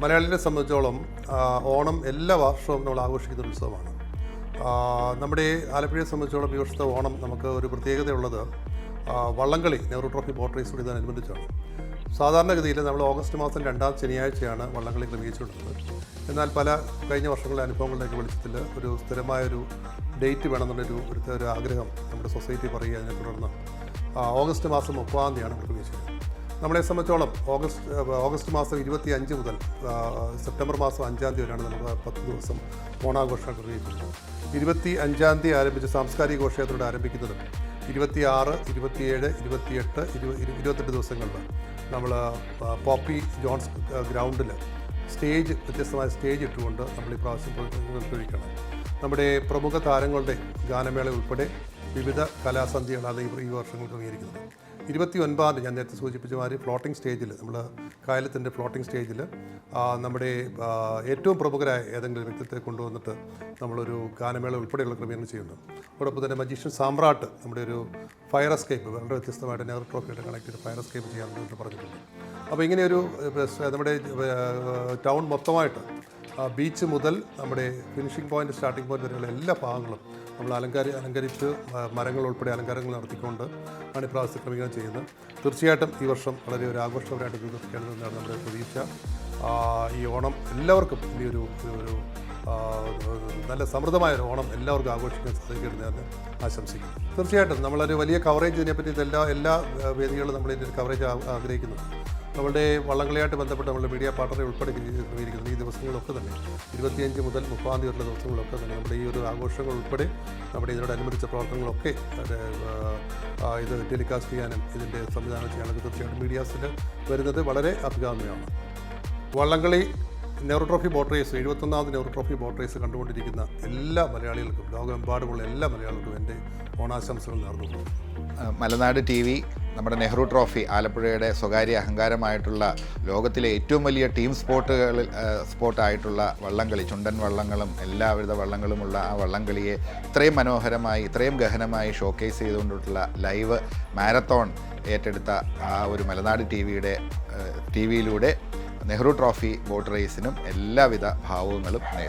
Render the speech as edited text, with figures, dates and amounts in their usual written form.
മലയാളികളെ സംബന്ധിച്ചോളം ഓണം എല്ലാ വർഷവും നമ്മൾ ആഘോഷിക്കുന്ന ഒരു ഉത്സവമാണ്. നമ്മുടെ ആലപ്പുഴയെ സംബന്ധിച്ചോളം ഈ വർഷത്തെ ഓണം നമുക്ക് ഒരു പ്രത്യേകതയുള്ളത് വള്ളംകളി നെഹ്റു ട്രോഫി ബോട്ട് റേസ് കൂടി ഇതിനനുബന്ധിച്ചാണ്. സാധാരണഗതിയിൽ നമ്മൾ ഓഗസ്റ്റ് മാസം 2-ാം ശനിയാഴ്ചയാണ് വള്ളംകളി ക്രമീകരിച്ചുകൊടുക്കുന്നത്. എന്നാൽ പല കഴിഞ്ഞ വർഷങ്ങളിലെ അനുഭവങ്ങളുടെയൊക്കെ വെളിച്ചത്തിൽ ഒരു സ്ഥിരമായൊരു ഡേറ്റ് വേണമെന്നുള്ളൊരു ഒരു ആഗ്രഹം നമ്മുടെ സൊസൈറ്റി പറയുക. അതിനെ തുടർന്ന് ഓഗസ്റ്റ് മാസം 30-ാം തീയതിയാണ് ക്രമീകരിച്ചത്. നമ്മളെ സംബന്ധിച്ചോളം ഓഗസ്റ്റ് മാസം 25 മുതൽ സെപ്റ്റംബർ മാസം 5-ാം തീയതി വരെയാണ് നമുക്ക് 10 ദിവസം ഓണാഘോഷം ക്രമീകരിക്കുന്നത്. 25-ാം തീയതി ആരംഭിച്ച് സാംസ്കാരിക ഘോഷയാത്രയോടെ ആരംഭിക്കുന്നത് 26, 27, 28, 28 ദിവസങ്ങളിൽ നമ്മൾ പോപ്പി ജോൺസ് ഗ്രൗണ്ടിൽ വ്യത്യസ്തമായ സ്റ്റേജ് ഇട്ടുകൊണ്ട് നമ്മൾ ഈ പ്രാവശ്യം നിർവഹിക്കണം. നമ്മുടെ പ്രമുഖ താരങ്ങളുടെ ഗാനമേള ഉൾപ്പെടെ വിവിധ കലാസന്ധ്യകളാണ് ഈ വർഷങ്ങൾ ക്രമീകരിക്കുന്നത്. 29-ാം തീയതി ഞാൻ നേരത്തെ സൂചിപ്പിച്ച മാതിരി ഫ്ലോട്ടിംഗ് സ്റ്റേജിൽ നമ്മൾ കായലത്തിൻ്റെ ഫ്ലോട്ടിംഗ് സ്റ്റേജിൽ നമ്മുടെ ഏറ്റവും പ്രമുഖരായ ഏതെങ്കിലും വ്യക്തിത്വത്തെ കൊണ്ടുവന്നിട്ട് നമ്മളൊരു ഗാനമേള ഉൾപ്പെടെയുള്ള ക്രമീകരണം ചെയ്യുന്നു. അതോടൊപ്പം തന്നെ മജീഷ്യൻ സാമ്രാട്ട് നമ്മുടെ ഒരു ഫയർ എസ്കേപ്പ് വളരെ വ്യത്യസ്തമായിട്ട് നെഹ്റു ട്രോഫിയായിട്ട് കണക്ട് ചെയ്ത് ഫയർ എസ്കേപ്പ് ചെയ്യാമെന്ന് പറഞ്ഞിട്ടുണ്ട്. അപ്പോൾ ഇങ്ങനെയൊരു നമ്മുടെ ടൗൺ മൊത്തമായിട്ട് ബീച്ച് മുതൽ നമ്മുടെ ഫിനിഷിംഗ് പോയിൻ്റ് സ്റ്റാർട്ടിംഗ് പോയിൻ്റ് വരെയുള്ള എല്ലാ ഭാഗങ്ങളും നമ്മൾ അലങ്കരിച്ച് മരങ്ങൾ ഉൾപ്പെടെ അലങ്കാരങ്ങൾ നടത്തിക്കൊണ്ട് ആണ് ഈ പ്രാവശ്യത്തെ ക്രമീകരണം ചെയ്യുന്നത്. തീർച്ചയായിട്ടും ഈ വർഷം വളരെ ഒരു ആഘോഷപരമായിട്ട് വികസിക്കേണ്ടതെന്നാണ് നമ്മുടെ പ്രതീക്ഷ. ഈ ഓണം എല്ലാവർക്കും വലിയൊരു നല്ല സമൃദ്ധമായൊരു ഓണം എല്ലാവർക്കും ആഘോഷിക്കാൻ സാധിക്കട്ടെ എന്ന് ആശംസിക്കുന്നു. തീർച്ചയായിട്ടും നമ്മളൊരു വലിയ കവറേജ് ഇതിനെപ്പറ്റി എല്ലാ വേദികളും നമ്മളിതിൻ്റെ കവറേജ് ആഗ്രഹിക്കുന്നു. നമ്മളുടെ വള്ളംകളിയായിട്ട് ബന്ധപ്പെട്ട് നമ്മളുടെ മീഡിയ പാർട്ണറെ ഉൾപ്പെടെ ക്രമീകരിക്കുന്നത് ഈ ദിവസങ്ങളിലൊക്കെ തന്നെ 25 മുതൽ 30-ാം തീയതി വരെയുള്ള ദിവസങ്ങളിലൊക്കെ തന്നെ നമ്മുടെ ഈ ഒരു ആഘോഷങ്ങൾ ഉൾപ്പെടെ നമ്മുടെ ഇതിനോടനുബന്ധിച്ച പ്രവർത്തനങ്ങളൊക്കെ ഇത് ടെലികാസ്റ്റ് ചെയ്യാനും ഇതിൻ്റെ സംവിധാനം ചെയ്യാനൊക്കെ തീർച്ചയായിട്ടും മീഡിയാസിൽ വരുന്നത് വളരെ അഭികാമ്യമാണ്. വള്ളംകളി നെഹ്റു ട്രോഫി ബോട്ട് റേസ് 71ാമത് നെഹ്റു ട്രോഫി ബോട്ട് റേസ് കണ്ടുകൊണ്ടിരിക്കുന്ന എല്ലാ മലയാളികൾക്കും ലോകമെമ്പാടുമുള്ള എല്ലാ മലയാളികൾക്കും എൻ്റെ ഓണാശംസകൾ നേർന്നു. മലനാട് TV നമ്മുടെ നെഹ്റു ട്രോഫി ആലപ്പുഴയുടെ സ്വകാര്യ അഹങ്കാരമായിട്ടുള്ള ലോകത്തിലെ ഏറ്റവും വലിയ ടീം സ്പോർട്ടായിട്ടുള്ള വള്ളംകളി, ചുണ്ടൻ വള്ളങ്ങളും എല്ലാവിധ വള്ളങ്ങളുമുള്ള ആ വള്ളംകളിയെ ഇത്രയും മനോഹരമായി ഇത്രയും ഗഹനമായി ഷോക്കേസ് ചെയ്തുകൊണ്ടിട്ടുള്ള ലൈവ് മാരത്തോൺ ഏറ്റെടുത്ത ആ ഒരു മലനാട് ടിവിയിലൂടെ നെഹ്റു ട്രോഫി ബോട്ട് റേസിനും എല്ലാവിധ ഭാവുകങ്ങളും